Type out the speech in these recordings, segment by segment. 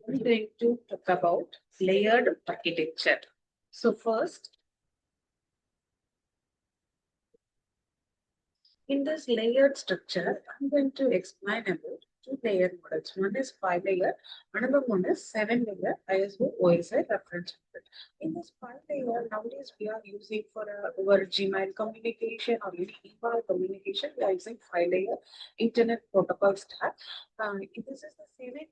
I'm going to talk about layered architecture. So first, in this layered structure, I'm going to explain about two layered models. One is 5 layer, another one is 7 layer ISO OSI reference model. In this 5 layer, nowadays we are using for our Gmail communication or any email communication, we are using 5 layer internet protocol stack. This is the 7 layer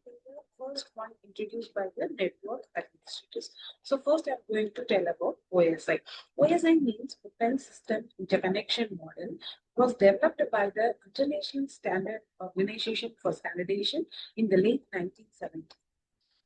first one introduced by the network administrators. So first I'm going to tell about OSI. OSI means Open System Interconnection Model, was developed by the International Standard Organization for Standardization in the late 1970s.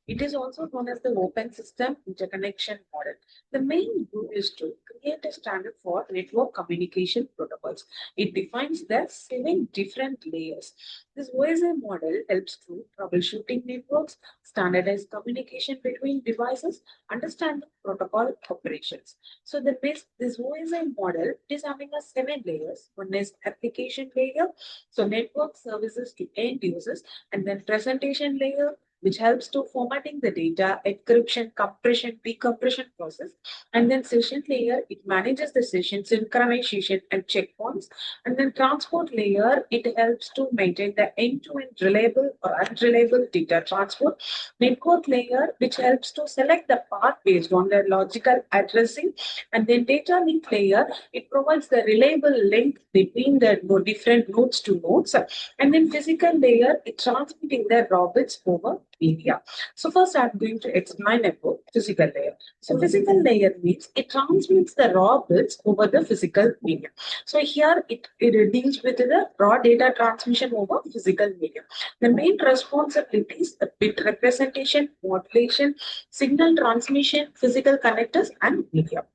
It is also known as the Open System Interconnection Model. The main goal is to create a standard for network communication protocols. It defines the 7 different layers. This OSI model helps to troubleshooting networks, standardize communication between devices, understand the protocol operations. So this OSI model is having a 7 layers. One is application layer, so network services to end users, and then presentation layer, which helps to formatting the data, encryption, compression, decompression process. And then session layer, it manages the session synchronization and checkpoints. And then transport layer, it helps to maintain the end-to-end reliable or unreliable data transport. Network layer, which helps to select the path based on the logical addressing. And then data link layer, it provides the reliable link between the different nodes to nodes. And then physical layer, it transmitting the raw bits over media. So first I'm going to explain about physical layer. So physical layer means it transmits the raw bits over the physical medium. So here it deals with the raw data transmission over physical medium. The main responsibilities are bit representation, modulation, signal transmission, physical connectors, and media.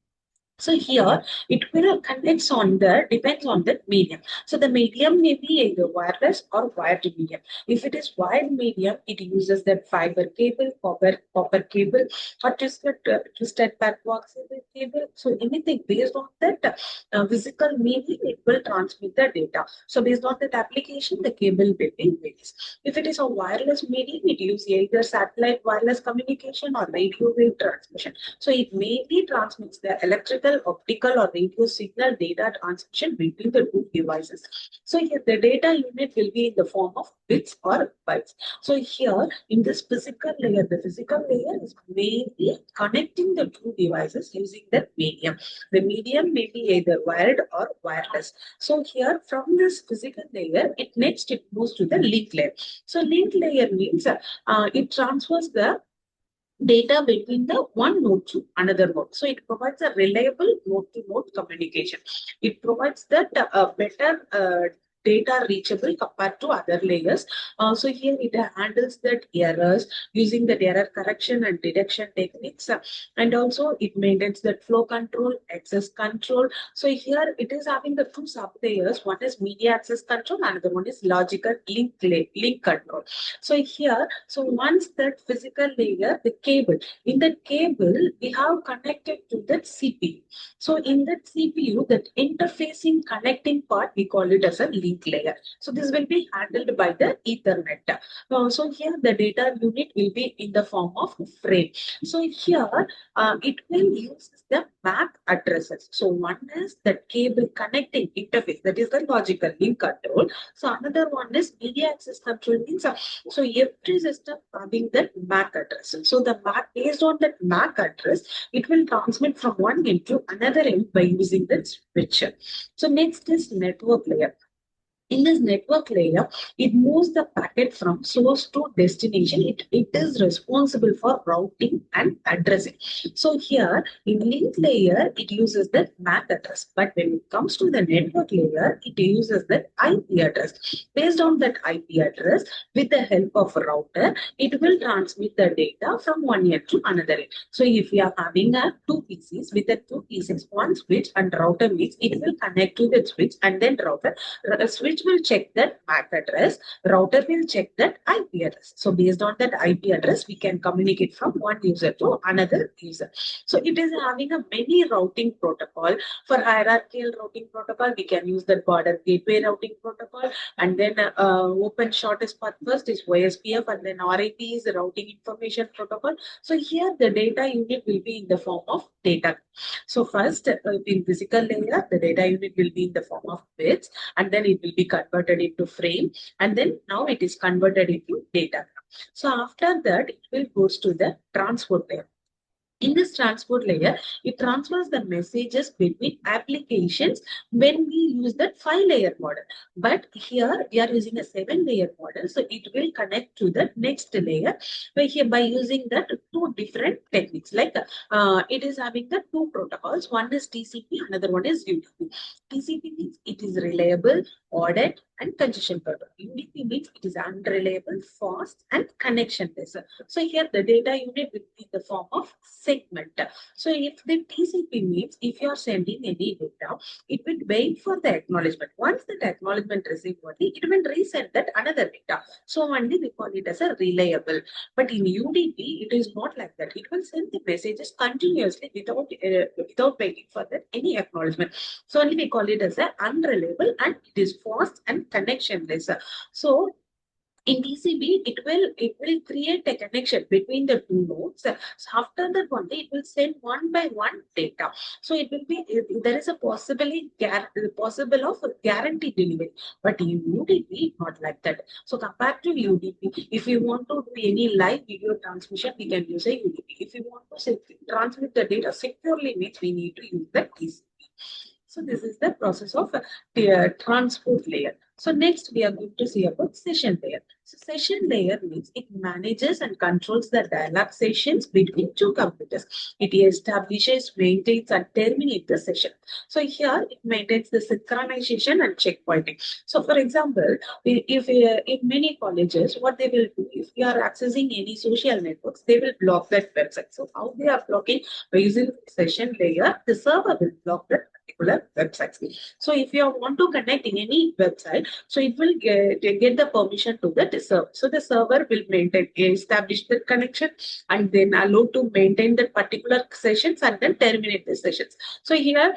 So here it will depends on the medium. So the medium may be either wireless or wired medium. If it is wired medium, it uses that fiber cable, copper cable, or twisted pair coaxial cable. So anything based on that physical medium, it will transmit the data. So based on that application, the cable will be varies. If it is a wireless medium, it uses either satellite wireless communication or radio wave transmission. So it mainly transmits the electrical, optical, or radio signal data transmission between the two devices. So here the data unit will be in the form of bits or bytes. So here in this physical layer, the physical layer is mainly connecting the two devices using the medium. The medium may be either wired or wireless. So here from this physical layer, it moves to the link layer. So link layer means it transfers the data between the one node to another node. So it provides a reliable node-to-node communication. It provides that better data reachable compared to other layers. So here it handles that errors using the error correction and detection techniques. And also it maintains that flow control, access control. So here it is having the two sub layers. One is media access control, another one is logical link control. So here, so once that physical layer, the cable, in that cable, we have connected to that CPU. So in that CPU, that interfacing connecting part, we call it as a link layer. So this will be handled by the Ethernet. So here the data unit will be in the form of frame. So here it will use the MAC addresses. So one is the cable connecting interface, that is the logical link control. So another one is media access control means so every system having that MAC address. So the MAC, based on that MAC address, it will transmit from one end to another end by using the switcher. So next is network layer. In this network layer, it moves the packet from source to destination. It is responsible for routing and addressing. So here in link layer, it uses the MAC address. But when it comes to the network layer, it uses the IP address. Based on that IP address, with the help of a router, it will transmit the data from one end to another end. So if you are having two PCs, with the two PCs, one switch and router means it will connect to the switch and then router. Switch which will check that MAC address. Router will check that IP address. So based on that IP address, we can communicate from one user to another user. So it is having a many routing protocol. For hierarchical routing protocol, we can use the border gateway routing protocol, and then open shortest path first is OSPF, and then RIP is the routing information protocol. So here the data unit will be in the form of data. So first, in physical layer, the data unit will be in the form of bits, and then it will be converted into frame, and then now it is converted into data. So after that, it will goes to the transport layer. In this transport layer, it transfers the messages between applications when we use that 5-layer model. But here we are using a 7-layer model, so it will connect to the next layer by using that two different techniques. Like it is having the two protocols. One is TCP, another one is UDP. TCP means it is reliable, audit, and congestion control. UDP means it is unreliable, fast, and connectionless. So here the data unit will be in the form of segment. So if the TCP means if you are sending any data, it will wait for the acknowledgement. Once that acknowledgement received only, it will resend that another data. So only we call it as a reliable. But in UDP, it is not like that. It will send the messages continuously without waiting for that any acknowledgement. So only we call it as a unreliable, and it is fast and connectionless. So in TCP, it will create a connection between the two nodes. So after that only, it will send one by one data. So it will be there is a possible of guaranteed delivery, but in UDP not like that. So compared to UDP, if you want to do any live video transmission, we can use a UDP. If you want to transmit the data securely, means we need to use the TCP. So this is the process of transport layer. So next we are going to see about session layer. So session layer means it manages and controls the dialog sessions between two computers. It establishes, maintains, and terminates the session. So here it maintains the synchronization and checkpointing. So for example, if in many colleges, what they will do, if you are accessing any social networks, they will block that website. So how they are blocking? By using session layer, the server will block that particular websites. So if you want to connect in any website, so it will get the permission to the server. So the server will establish the connection, and then allow to maintain the particular sessions, and then terminate the sessions. So here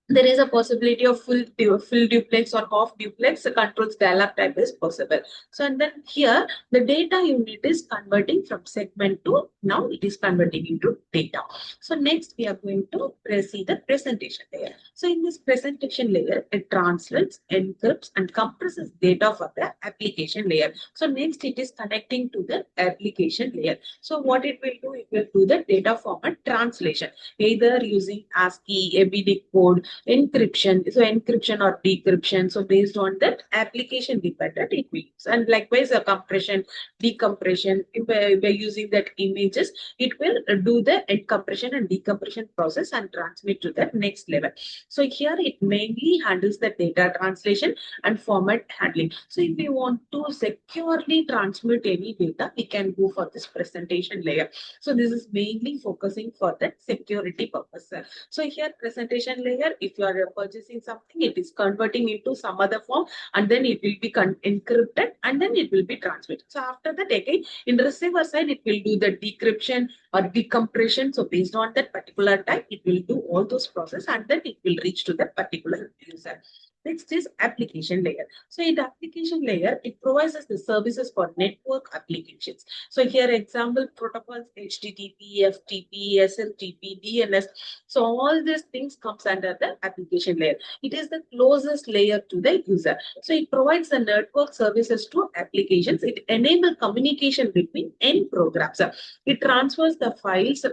there is a possibility of full duplex or half duplex controls dialog type is possible. So and then here the data unit is converting from segment to now it is converting into data. So next we are going to see the presentation layer. So in this presentation layer, it translates, encrypts, and compresses data for the application layer. So next it is connecting to the application layer. So what it will do, it will do the data format translation, either using ASCII, ABD code, encryption, so encryption or decryption. So based on that application dependent it will use. And likewise a compression, decompression, by using that images, it will do the encompression and decompression process and transmit to the next level. So here it mainly handles the data translation and format handling. So if we want to securely transmit any data, we can go for this presentation layer. So this is mainly focusing for the security purpose. So here presentation layer, if you are purchasing something, it is converting into some other form, and then it will be encrypted, and then it will be transmitted. So after that, again, in the receiver side, it will do the decryption or decompression. So based on that particular type, it will do all those process, and then it will reach to that particular user. Next is application layer. So in the application layer, it provides us the services for network applications. So here example protocols, HTTP, FTP, SMTP, DNS. So all these things comes under the application layer. It is the closest layer to the user. So it provides the network services to applications. It enables communication between end programs. It transfers the files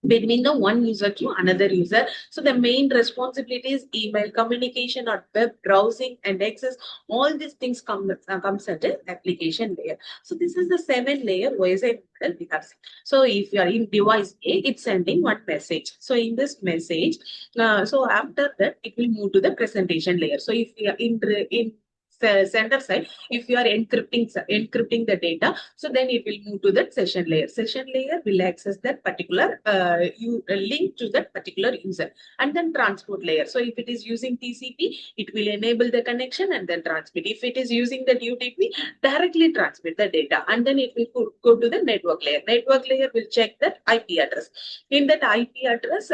between the one user to another user. So the main responsibility is email communication or web browsing and access. All these things comes at the application layer. So this is the 7-layer OSI model we have seen. So if you are in device A, it's sending one message. So in this message, so after that, it will move to the presentation layer. So if you are in sender side, if you are encrypting the data, so then it will move to that session layer. Session layer will access that particular link to that particular user, and then transport layer. So if it is using TCP, it will enable the connection and then transmit. If it is using the UDP, directly transmit the data, and then it will go to the network layer. Network layer will check that IP address. In that IP address,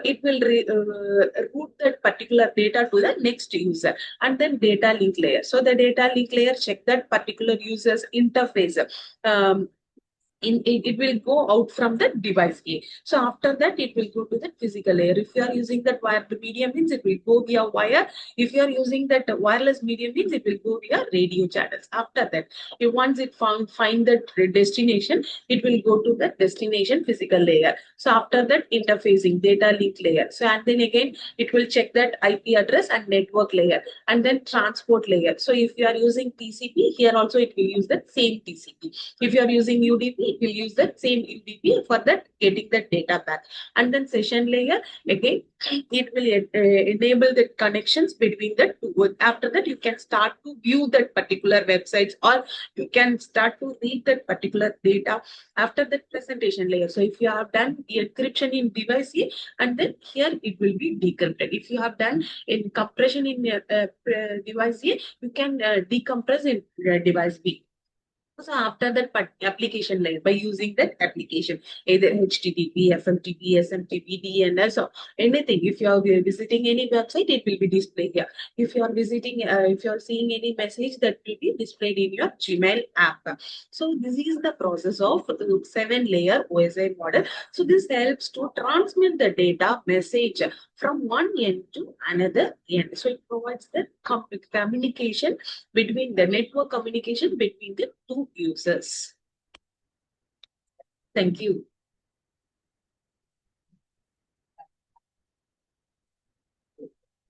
it will route that particular data to the next user, and then data link layer. So the data link layer check that particular user's interface. Um, it will go out from the device A. So after that, it will go to the physical layer. If you are using that wired medium means it will go via wire. If you are using that wireless medium means it will go via radio channels. After that, if once it find that destination, it will go to the destination physical layer. So after that, interfacing data link layer. So and then again, it will check that IP address and network layer, and then transport layer. So if you are using TCP, here also it will use the same TCP. If you are using UDP, it will use the same UDP for that getting the data back. And then session layer, again, it will enable the connections between the two. After that, you can start to view that particular websites, or you can start to read that particular data after that presentation layer. So if you have done the encryption in device A, and then here it will be decrypted. If you have done in compression in device A, you can decompress in device B. So after that application layer, by using that application, either HTTP, FMTP, SMTP, DNS, or anything. If you are visiting any website, it will be displayed here. If you are if you are seeing any message, that will be displayed in your Gmail app. So this is the process of 7-layer OSI model. So this helps to transmit the data message from one end to another end. So it provides the communication between the network communication between the two users. Thank you.